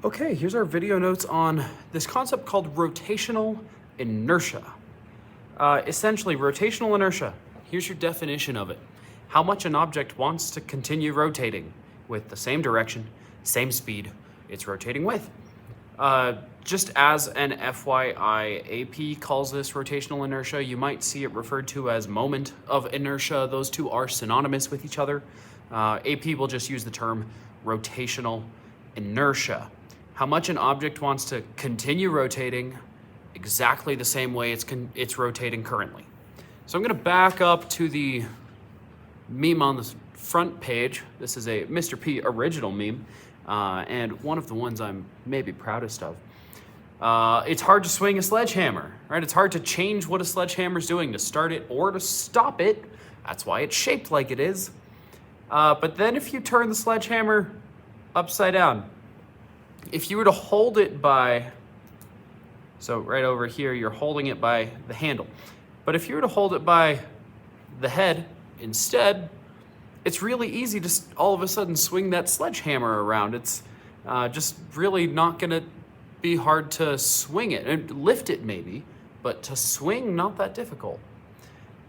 Okay, here's our video notes on this concept called rotational inertia. Essentially, rotational inertia, here's your definition of it. How much an object wants to continue rotating with the same direction, same speed it's rotating with. Just as an FYI, AP calls this rotational inertia. You might see it referred to as moment of inertia. Those two are synonymous with each other. AP will just use the term rotational inertia. How much an object wants to continue rotating exactly the same way it's rotating currently. So I'm going to back up to the meme on the front page. This is a Mr. P original meme, and one of the ones I'm maybe proudest of. It's hard to swing a sledgehammer, right? It's hard to change what a sledgehammer is doing, to start it or to stop it. That's why it's shaped like it is. But then if you turn the sledgehammer upside down, if you were to hold it by, so right over here, you're holding it by the handle. But if you were to hold it by the head instead, it's really easy to all of a sudden swing that sledgehammer around. It's just really not gonna be hard to swing it, and lift it maybe, but to swing, not that difficult.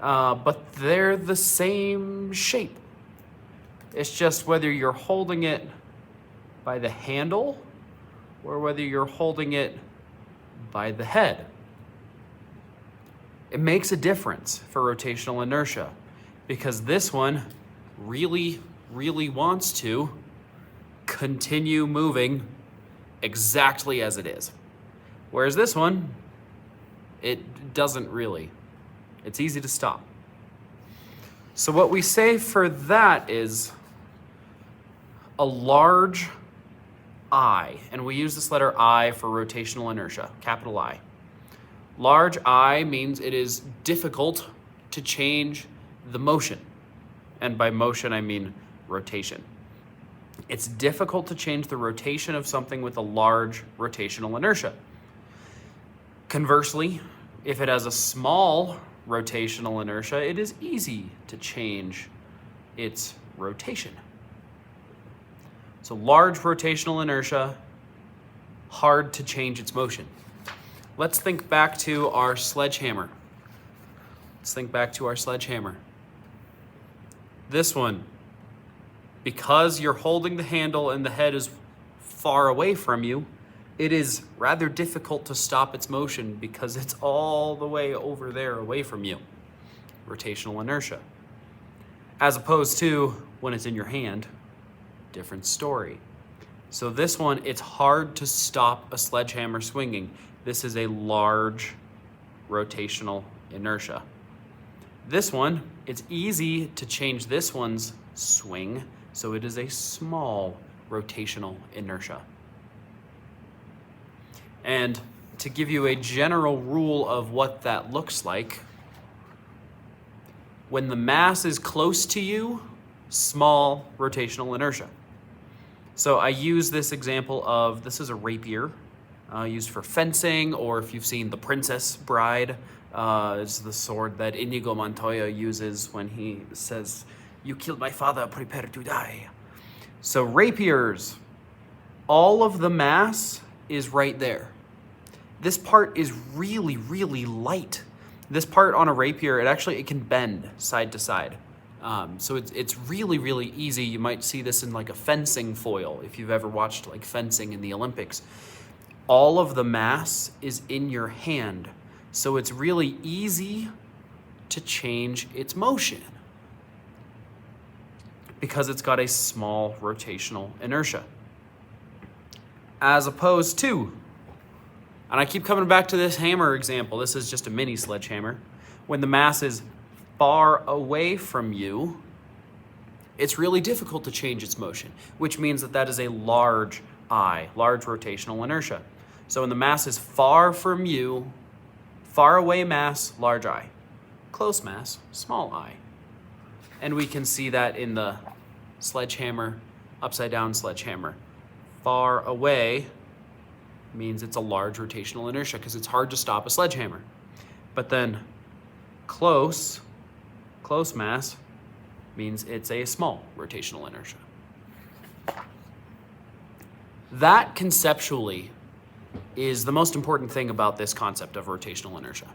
But they're the same shape. It's just whether you're holding it by the handle or whether you're holding it by the head. It makes a difference for rotational inertia because this one really, really wants to continue moving exactly as it is. Whereas this one, it doesn't really. It's easy to stop. So what we say for that is a large I, and we use this letter I for rotational inertia, capital I. Large I means it is difficult to change the motion. And by motion, I mean rotation. It's difficult to change the rotation of something with a large rotational inertia. Conversely, if it has a small rotational inertia, it is easy to change its rotation. So large rotational inertia, hard to change its motion. Let's think back to our sledgehammer. This one, because you're holding the handle and the head is far away from you, it is rather difficult to stop its motion because it's all the way over there away from you. Rotational inertia. As opposed to when it's in your hand, different story. So this one, it's hard to stop a sledgehammer swinging. This is a large rotational inertia. This one, it's easy to change this one's swing, so it is a small rotational inertia. And to give you a general rule of what that looks like, when the mass is close to you, small rotational inertia. So I use this example of, this is a rapier used for fencing, or if you've seen The Princess Bride, it's the sword that Inigo Montoya uses when he says, "You killed my father, prepare to die." So rapiers, all of the mass is right there. This part is really, really light. This part on a rapier, it can bend side to side. So it's really, really easy. You might see this in like a fencing foil if you've ever watched like fencing in the Olympics. All of the mass is in your hand. So it's really easy to change its motion because it's got a small rotational inertia. As opposed to, and I keep coming back to this hammer example, this is just a mini sledgehammer. When the mass is far away from you, it's really difficult to change its motion, which means that is a large I, large rotational inertia. So when the mass is far from you, far away mass, large I. Close mass, small I. And we can see that in the sledgehammer, upside down sledgehammer. Far away means it's a large rotational inertia because it's hard to stop a sledgehammer. But then close mass means it's a small rotational inertia. That conceptually is the most important thing about this concept of rotational inertia.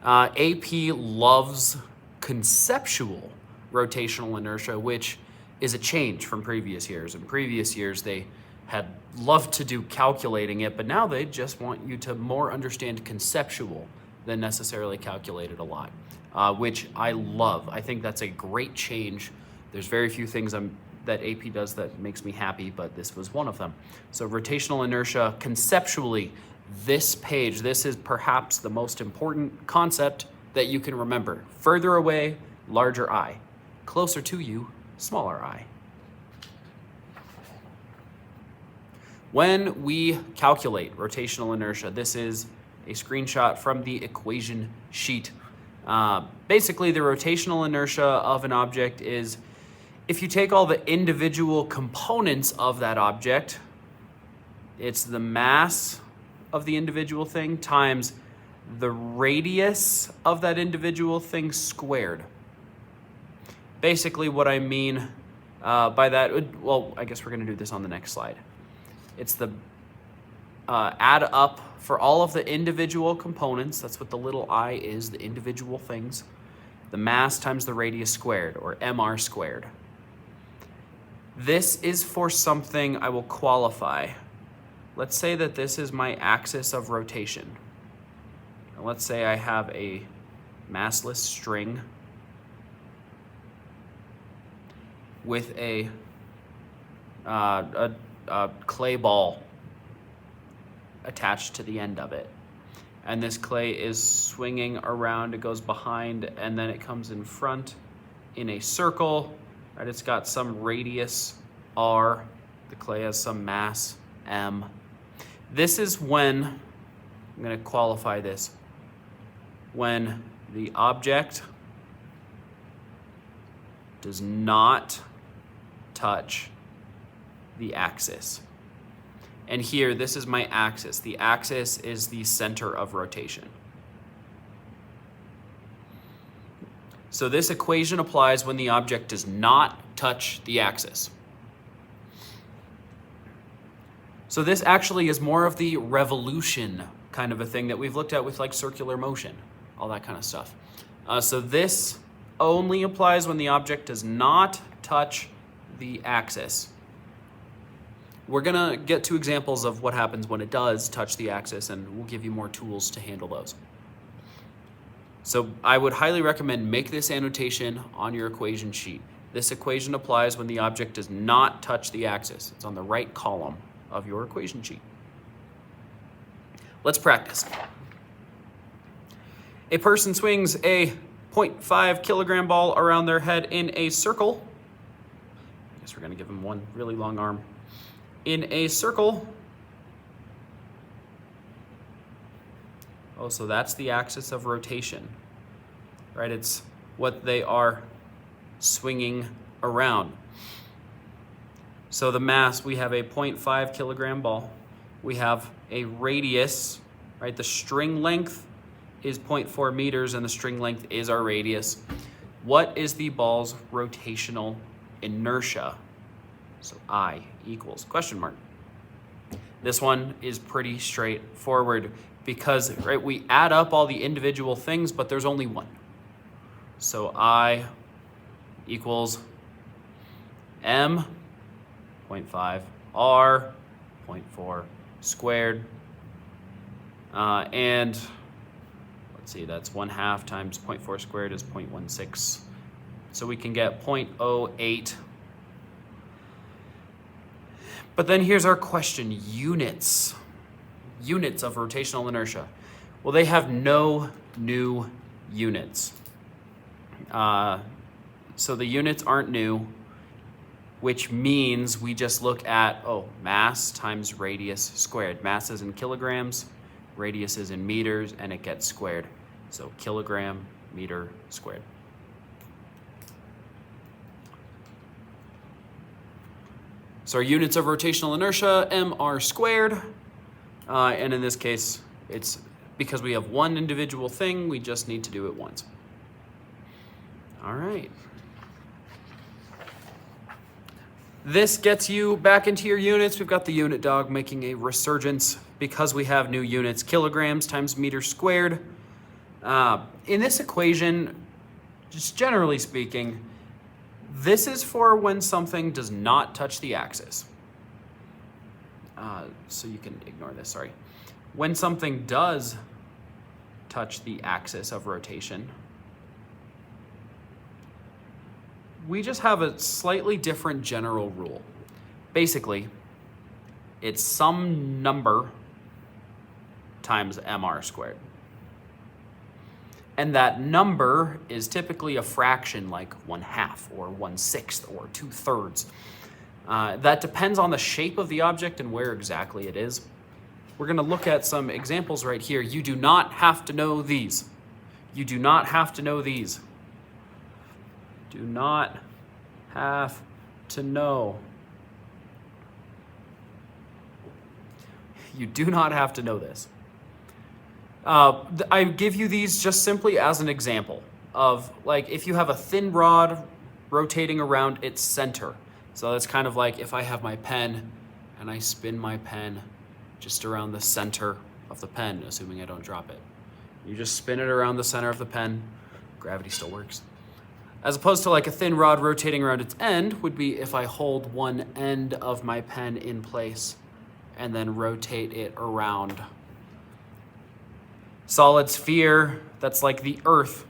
AP loves conceptual rotational inertia, which is a change from previous years. In previous years, they had loved to do calculating it, but now they just want you to more understand conceptual than necessarily calculate it a lot, which I love. I think that's a great change. There's very few things that AP does that makes me happy, but this was one of them. So rotational inertia, conceptually, this page, this is perhaps the most important concept that you can remember. Further away, larger I. Closer to you, smaller I. When we calculate rotational inertia, this is a screenshot from the equation sheet. Basically, the rotational inertia of an object is if you take all the individual components of that object, it's the mass of the individual thing times the radius of that individual thing squared. Basically, what I mean by that, well, I guess we're going to do this on the next slide. It's the add up for all of the individual components. That's what the little I is, the individual things. The mass times the radius squared, or mr squared. This is for something I will qualify. Let's say that this is my axis of rotation. And let's say I have a massless string with a clay ball attached to the end of it. And this clay is swinging around, it goes behind, and then it comes in front in a circle. Right, it's got some radius r, the clay has some mass m. This is when, I'm going to qualify this, when the object does not touch the axis. And here, this is my axis. The axis is the center of rotation. So this equation applies when the object does not touch the axis. So this actually is more of the revolution kind of a thing that we've looked at with like circular motion, all that kind of stuff. So this only applies when the object does not touch the axis. We're gonna get to examples of what happens when it does touch the axis, and we'll give you more tools to handle those. So I would highly recommend make this annotation on your equation sheet. This equation applies when the object does not touch the axis. It's on the right column of your equation sheet. Let's practice. A person swings a 0.5 kilogram ball around their head in a circle. I guess we're gonna give him one really long arm. In a circle. Oh, so that's the axis of rotation, right? It's what they are swinging around. So the mass, we have a 0.5 kilogram ball. We have a radius, right? The string length is 0.4 meters and the string length is our radius. What is the ball's rotational inertia? So I equals question mark. This one is pretty straightforward because, right, we add up all the individual things, but there's only one. So I equals m 0.5 r 0.4 squared, and let's see, that's 1/2 times 0.4 squared is 0.16. So we can get 0.08. But then here's our question, units. Units of rotational inertia. Well, they have no new units. So the units aren't new, which means we just look at, mass times radius squared. Mass is in kilograms, radius is in meters, and it gets squared. So kilogram, meter squared. So our units of rotational inertia, mr squared. And in this case, it's because we have one individual thing, we just need to do it once. All right. This gets you back into your units. We've got the unit dog making a resurgence because we have new units, kilograms times meters squared. In this equation, just generally speaking, this is for when something does not touch the axis. So you can ignore this, sorry. When something does touch the axis of rotation, we just have a slightly different general rule. Basically, it's some number times mr squared. And that number is typically a fraction like 1/2 or 1/6 or 2/3. That depends on the shape of the object and where exactly it is. We're going to look at some examples right here. You do not have to know these. You do not have to know these. Do not have to know. You do not have to know this. I give you these just simply as an example of, like, if you have a thin rod rotating around its center. So that's kind of like if I have my pen and I spin my pen just around the center of the pen, assuming I don't drop it. You just spin it around the center of the pen, gravity still works. As opposed to like a thin rod rotating around its end would be if I hold one end of my pen in place and then rotate it around. Solid sphere, that's like the Earth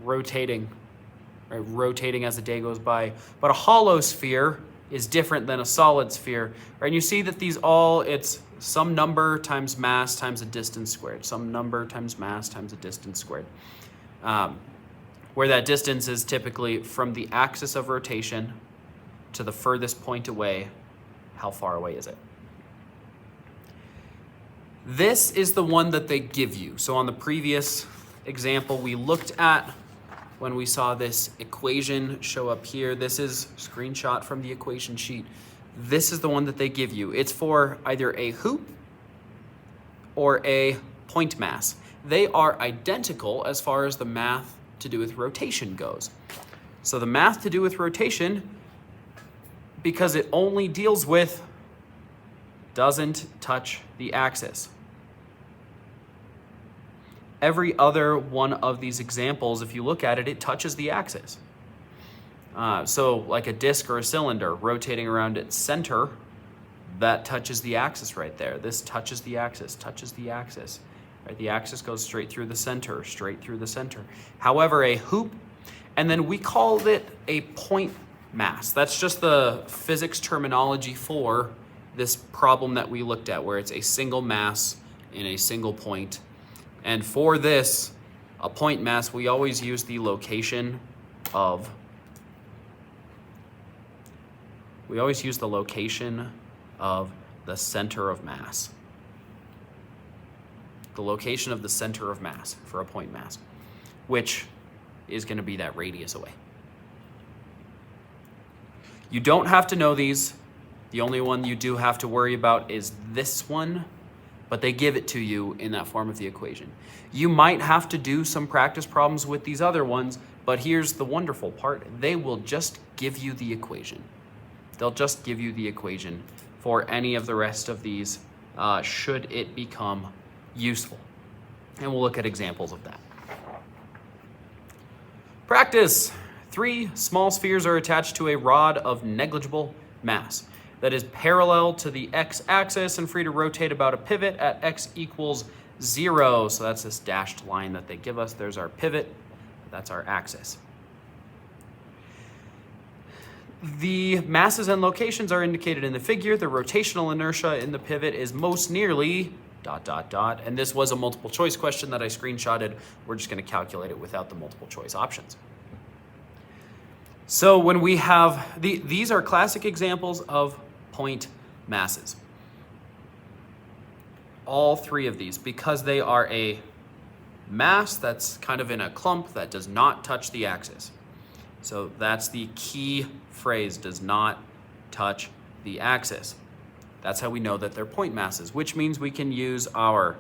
rotating, right? Rotating as the day goes by. But a hollow sphere is different than a solid sphere, right? And you see that these all, it's some number times mass times a distance squared. Some number times mass times a distance squared. Where that distance is typically from the axis of rotation to the furthest point away. How far away is it? This is the one that they give you. So on the previous example we looked at, when we saw this equation show up here, this is a screenshot from the equation sheet. This is the one that they give you. It's for either a hoop or a point mass. They are identical as far as the math to do with rotation goes. So the math to do with rotation, because it only deals with, doesn't touch the axis. Every other one of these examples, if you look at it, it touches the axis. So like a disc or a cylinder rotating around its center, that touches the axis right there. This touches the axis, touches the axis. Right? The axis goes straight through the center, straight through the center. However, a hoop, and then we called it a point mass. That's just the physics terminology for this problem that we looked at, where it's a single mass in a single point. And for this, a point mass, we always use the location of, the center of mass. The location of the center of mass for a point mass, which is going to be that radius away. You don't have to know these. The only one you do have to worry about is this one, but they give it to you in that form of the equation. You might have to do some practice problems with these other ones, but here's the wonderful part. They will just give you the equation. They'll just give you the equation for any of the rest of these, should it become useful. And we'll look at examples of that. Practice. 3 small spheres are attached to a rod of negligible mass that is parallel to the x-axis and free to rotate about a pivot at x equals 0. So that's this dashed line that they give us. There's our pivot. That's our axis. The masses and locations are indicated in the figure. The rotational inertia in the pivot is most nearly ... And this was a multiple choice question that I screenshotted. We're just going to calculate it without the multiple choice options. So when we have, these are classic examples of point masses. All 3 of these, because they are a mass that's kind of in a clump that does not touch the axis. So that's the key phrase, does not touch the axis. That's how we know that they're point masses, which means we can use our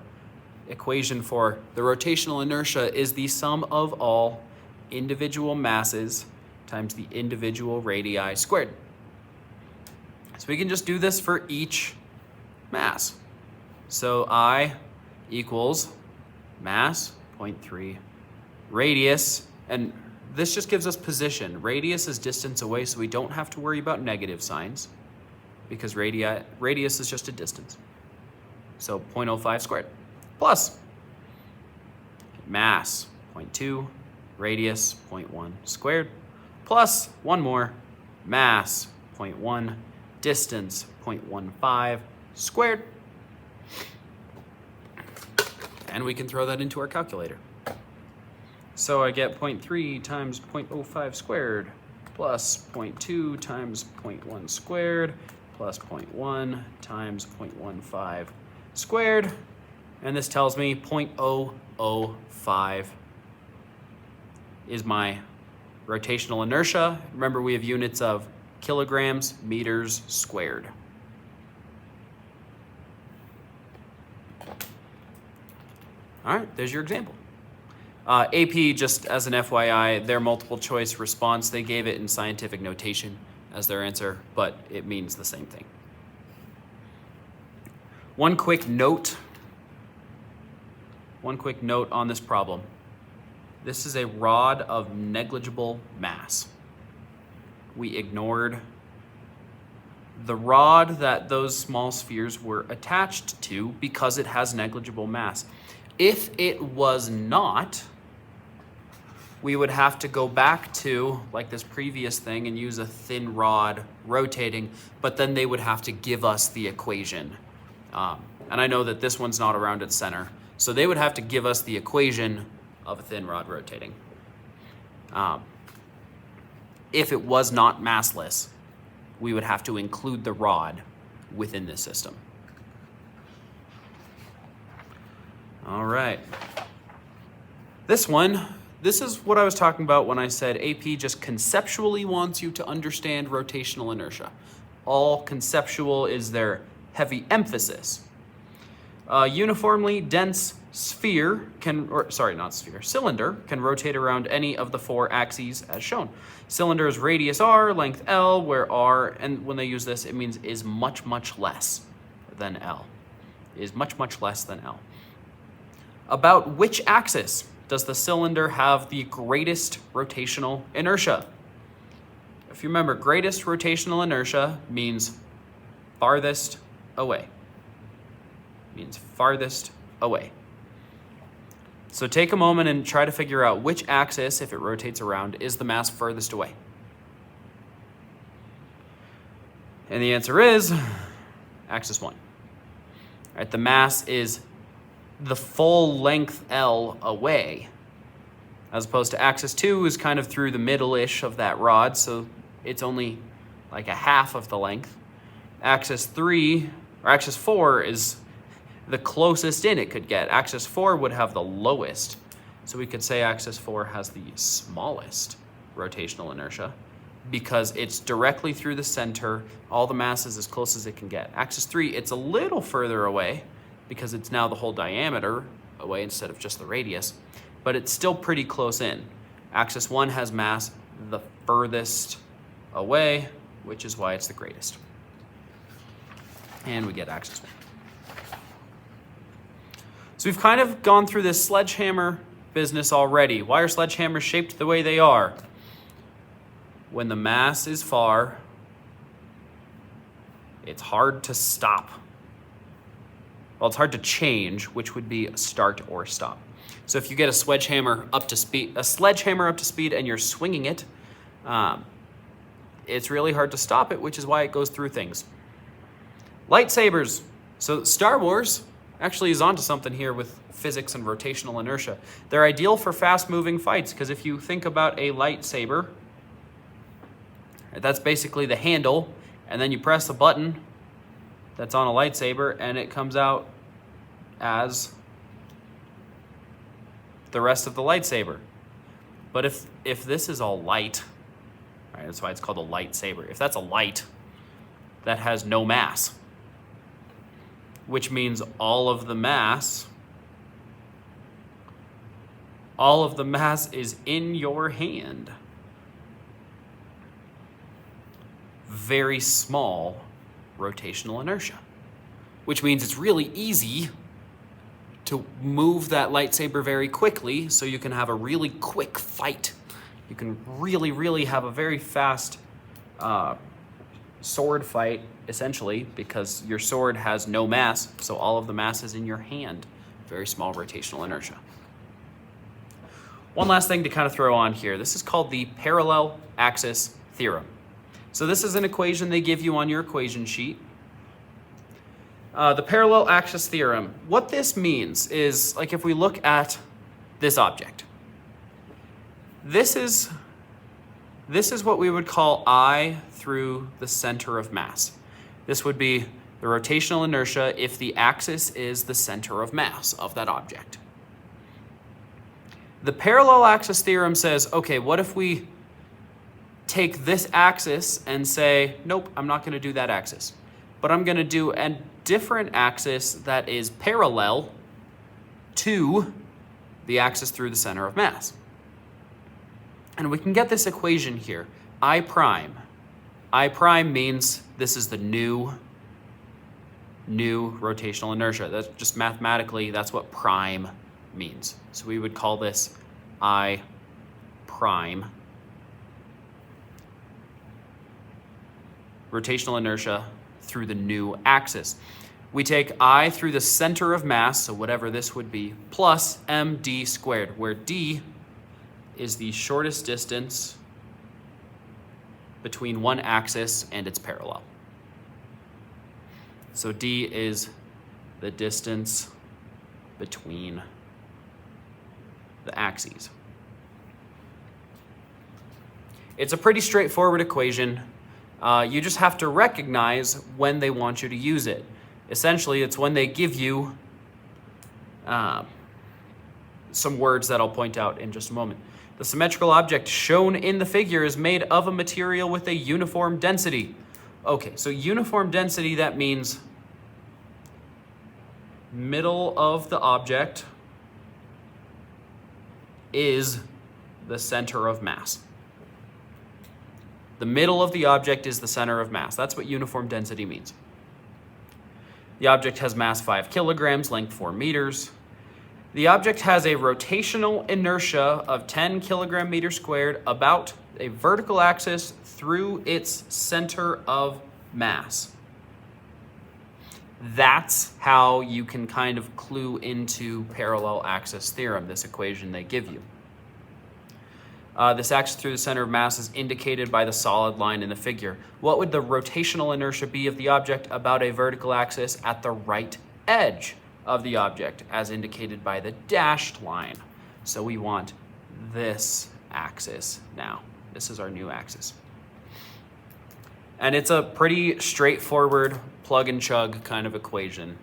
equation for the rotational inertia is the sum of all individual masses times the individual radii squared. So we can just do this for each mass. So I equals mass, 0.3, radius, and this just gives us position. Radius is distance away, so we don't have to worry about negative signs because radius is just a distance. So 0.05 squared plus mass, 0.2, radius, 0.1 squared, plus one more, mass, 0.1, distance, 0.15 squared. And we can throw that into our calculator. So I get 0.3 times 0.05 squared plus 0.2 times 0.1 squared plus 0.1 times 0.15 squared. And this tells me 0.005 is my rotational inertia. Remember, we have units of kilograms, meters squared. All right, there's your example. AP, just as an FYI, their multiple choice response, they gave it in scientific notation as their answer, but it means the same thing. One quick note on this problem. This is a rod of negligible mass. We ignored the rod that those small spheres were attached to because it has negligible mass. If it was not, we would have to go back to, like this previous thing, and use a thin rod rotating, but then they would have to give us the equation. And I know that this one's not around its center, so they would have to give us the equation of a thin rod rotating. If it was not massless, we would have to include the rod within this system. All right. This is what I was talking about when I said AP just conceptually wants you to understand rotational inertia. All conceptual is their heavy emphasis. Uniformly dense cylinder can rotate around any of the four axes as shown. Cylinder is radius r, length L, where r, and when they use this, it means is much, much less than L. Is much, much less than L. About which axis does the cylinder have the greatest rotational inertia? If you remember, greatest rotational inertia means farthest away. Means farthest away. So take a moment and try to figure out which axis, if it rotates around, is the mass furthest away. And the answer is axis 1. All right, the mass is the full length L away, as opposed to axis 2 is kind of through the middle-ish of that rod, so it's only like a half of the length. Axis 4 is the closest in it could get. Axis 4 would have the lowest, so we could say axis 4 has the smallest rotational inertia because it's directly through the center, all the mass is as close as it can get. Axis 3, it's a little further away, because it's now the whole diameter away instead of just the radius, but it's still pretty close in. Axis 1 has mass the furthest away, which is why it's the greatest. And we get axis 1. So we've kind of gone through this sledgehammer business already. Why are sledgehammers shaped the way they are? When the mass is far, it's hard to stop. Well, it's hard to change, which would be start or stop. So if you get a sledgehammer up to speed, and you're swinging it, it's really hard to stop it, which is why it goes through things. Lightsabers. So Star Wars actually is onto something here with physics and rotational inertia. They're ideal for fast-moving fights, because if you think about a lightsaber, that's basically the handle, and then you press a button that's on a lightsaber, and it comes out as the rest of the lightsaber. But if this is all light, right, that's why it's called a lightsaber. If that's a light, that has no mass, which means all of the mass is in your hand. Very small rotational inertia, which means it's really easy to move that lightsaber very quickly so you can have a really quick fight. You can really, really have a very fast sword fight, essentially, because your sword has no mass, so all of the mass is in your hand. Very small rotational inertia. One last thing to kind of throw on here. This is called the parallel axis theorem. So this is an equation they give you on your equation sheet. The parallel axis theorem. What this means is, like, if we look at this object, this is what we would call I through the center of mass. This would be the rotational inertia if the axis is the center of mass of that object. The parallel axis theorem says, okay, what if we take this axis and say, nope, I'm not going to do that axis, but I'm going to do a different axis that is parallel to the axis through the center of mass. And we can get this equation here, I prime. I prime means this is the new rotational inertia. That's just mathematically, that's what prime means. So we would call this I prime. Rotational inertia through the new axis. We take I through the center of mass, so whatever this would be, plus md squared, where d is the shortest distance between one axis and its parallel. So d is the distance between the axes. It's a pretty straightforward equation. You just have to recognize when they want you to use it. Essentially, it's when they give you some words that I'll point out in just a moment. The symmetrical object shown in the figure is made of a material with a uniform density. Okay, so uniform density, that means middle of the object is the center of mass. The middle of the object is the center of mass. That's what uniform density means. The object has mass 5 kilograms, length 4 meters. The object has a rotational inertia of 10 kilogram meters squared about a vertical axis through its center of mass. That's how you can kind of clue into parallel axis theorem, this equation they give you. This axis through the center of mass is indicated by the solid line in the figure. What would the rotational inertia be of the object about a vertical axis at the right edge of the object, as indicated by the dashed line? So we want this axis now. This is our new axis. And it's a pretty straightforward plug and chug kind of equation.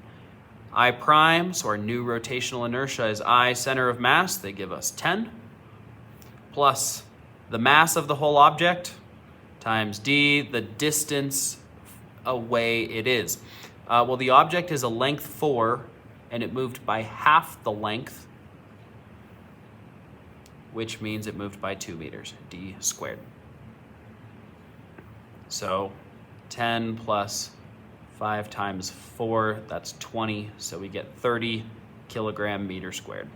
I prime, so our new rotational inertia is I center of mass, they give us 10, plus the mass of the whole object times d, the distance away it is. Well, the object is a length 4, and it moved by half the length, which means it moved by 2 meters, d squared. So 10 plus 5 times 4, that's 20, so we get 30 kilogram meter squared.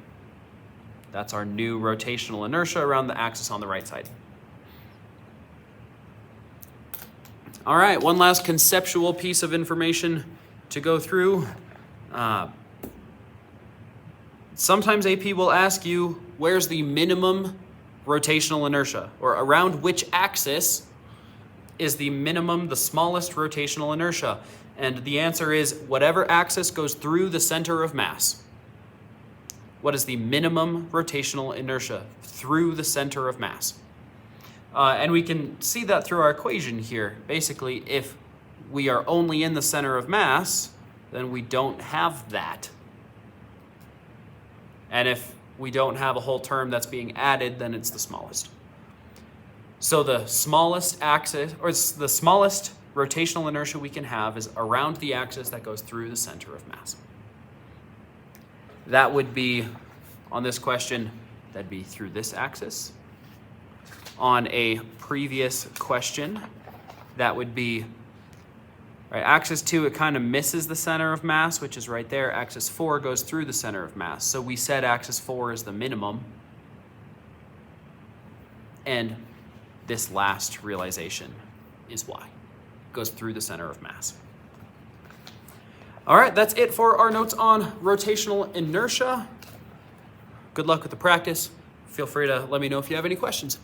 That's our new rotational inertia around the axis on the right side. All right, one last conceptual piece of information to go through. Sometimes AP will ask you, where's the minimum rotational inertia? Or around which axis is the minimum, the smallest rotational inertia? And the answer is whatever axis goes through the center of mass. What is the minimum rotational inertia through the center of mass? And we can see that through our equation here. Basically, if we are only in the center of mass, then we don't have that. And if we don't have a whole term that's being added, then it's the smallest. So the smallest axis, or the smallest rotational inertia we can have is around the axis that goes through the center of mass. That would be, on this question, that'd be through this axis. On a previous question, that would be Right, axis 2, it kind of misses the center of mass, which is right there. Axis 4 goes through the center of mass. So we said axis 4 is the minimum. And this last realization is why. It goes through the center of mass. All right, that's it for our notes on rotational inertia. Good luck with the practice. Feel free to let me know if you have any questions.